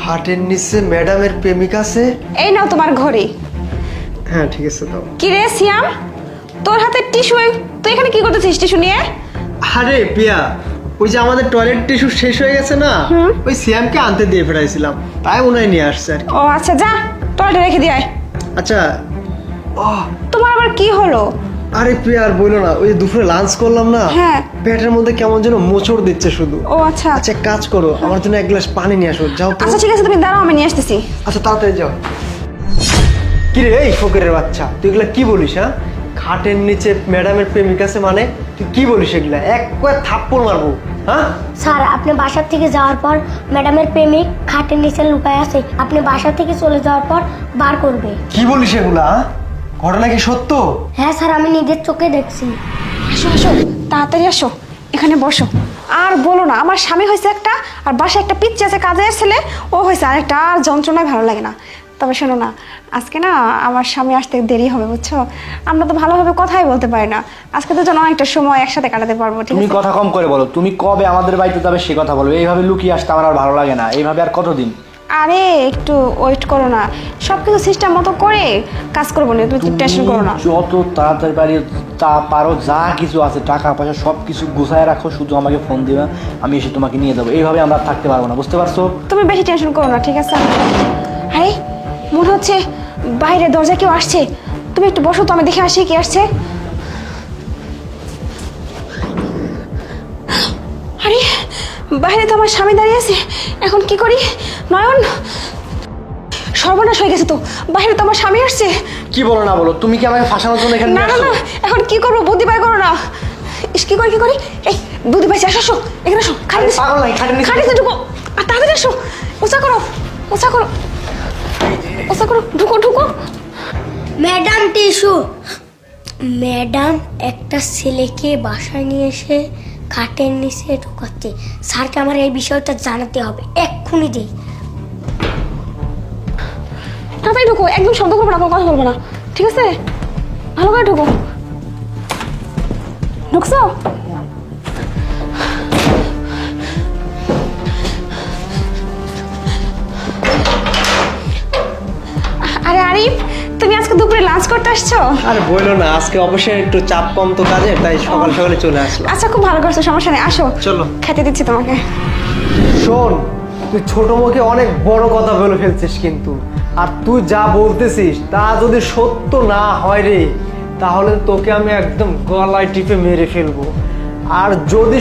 খাটের নিচে ম্যাডামের প্রেমিক আছে। এই নাও তোমার ঘড়ি। হ্যাঁ ঠিক আছে দাও। কি রে সিয়াম, তোর হাতে টিস্যু, তুই এখানে কি করতেছিস টিস্যু নিয়ে? আরে পিয়া, ওই যে আমাদের টয়লেট টিস্যু শেষ হয়ে গেছে না, ওই সিয়ামকে আনতে দিয়ে ফেরাইছিলাম, তাই মনে হয় নিয়ে আসছে আর কি। ও আচ্ছা, যা টয়লেটে রেখে দিয়ে আয়। আচ্ছা। তোমার আবার কি হলো? আরে প্রিয়া আর বইলো না, ওই যে দুপুরে লাঞ্চ করলাম না, হ্যাঁ। পেটের মধ্যে কেমন যেন মোচড় দিচ্ছে শুধু। ও আচ্ছা আচ্ছা এক কাজ করো, আমার জন্য এক গ্লাস পানি নিয়ে আসো, যাও তো। আচ্ছা ঠিক আছে, তুমি দাঁড়াও, আমি নিয়ে আসতেছি। আচ্ছা তাড়াতাড়ি যাও। কি রে এই ফকিরের বাচ্চা, তুই এগুলা কি বলিস? হ্যাঁ, খাটের নিচে ম্যাডামের প্রেমিক আছে মানে তুই কি বলিস এগুলা? এক কয়েক থাপ্পড় মারবো। হ্যাঁ স্যার, আপনি বাসা থেকে যাওয়ার পর ম্যাডামের প্রেমিক খাটের নিচে লুকায় আছে, আপনি বাসা থেকে চলে যাওয়ার পর বার করবে। কি বলিস এগুলা? ঘটনা কি সত্য? হ্যাঁ স্যার, আমি নিজের চোখে দেখছি। আসো আসো, তাড়াতাড়ি আসো, এখানে বসো। আর বলো না, আমার স্বামী হয়েছে একটা, আর বাসায় একটা পিচ্চি আছে কাজের ছেলে, ও হয়েছে আরেকটা, আর যন্ত্রণায় ভালো লাগে না। তবে শোনো না, আজকে না আমার স্বামী আসতে দেরি হবে বুঝছো, আমরা তো ভালোভাবে কথাই বলতে পারি না, আজকে তো যেন অনেকটা সময় একসাথে কাটাতে পারবো। ঠিক তুমি আছে? কথা কম করে বলো, তুমি কবে আমাদের বাড়িতে যাবে সে কথা বলবে, এইভাবে লুকিয়ে আসতে আমার আর ভালো লাগে না। এইভাবে আর কতদিন? আরে একটু ওয়েট করো না, সব কিছু সিস্টেম মতো করে কাজ করবো না, তুমি টেনশন করো না। যত তাড়াতাড়ি পারি তা পারো, যা কিছু আছে টাকা পয়সা সব কিছু গুছায় রাখো, শুধু আমাকে ফোন দিবা, আমি এসে তোমাকে নিয়ে যাবো। এইভাবে আমরা আর থাকতে পারবো না, বুঝতে পারছো? তুমি বেশি টেনশন করো না, ঠিক আছে? আরে মনে হচ্ছে বাইরে দরজা কেউ আসছে, তুমি একটু বসো তো, আমি দেখে আসি কি আসছে। আরে বাইরে তো আমার স্বামী দাঁড়িয়ে আছে, এখন কি করি? নয়ন, সর্বনাশ হয়ে গেছে তো, বাইরে তো আমার স্বামী আসছে। কি বলো না বলো, তুমি কি আমাকে ফাঁসানোর জন্য এখানে না নিয়ে না আসছো? না, এখন কি করবো, বুদ্ধি পাই করো না। ইস, কি করি কি করি, এই বুদ্ধি পাইছি, আসো আসো এখানে আসো, আরে পাগল নাকি, খাটের নিচে খাটিতে ঢুকো, আর তাড়াতাড়ি আসো, উঁচা করো উঁচা করো উঁচা করো, ঢুকো ঢুকো। Madam tissue. ম্যাডাম একটা ছেলেকে বাসায় নিয়ে এসে খাটের নিচে ঢুকাচ্ছে। স্যারকে আমার এই বিষয়টা জানাতে হবে এক্ষুনি। দিই তাড়াতাড়ি ঢুকো, একদম শব্দ করবো না, কোনো কথা বলবো না, ঠিক আছে? ভালো করে ঢুকো। ঢুকছো? আরে আরিফ, তুমি আজকে দুপুরে লাঞ্চ করতে আসছো? আরে বইলো না, আজকে অবশ্যই একটু চাপ কম তো কাজে, তাই সকাল সকালে চলে আসলাম। আচ্ছা খুব ভালো করছো, সমস্যা নেই, আসো চলো। খেতে দিচ্ছি তোমাকে। শোন, তুই ছোট মুখে অনেক বড় কথা বলে ফেলছিস কিন্তু, আর তুই যা বলতেছিস তা যদি সত্য না হয় রে, তাহলে তোকে আমি একদম গলায় টিপে মেরে ফেলবো। আর যদি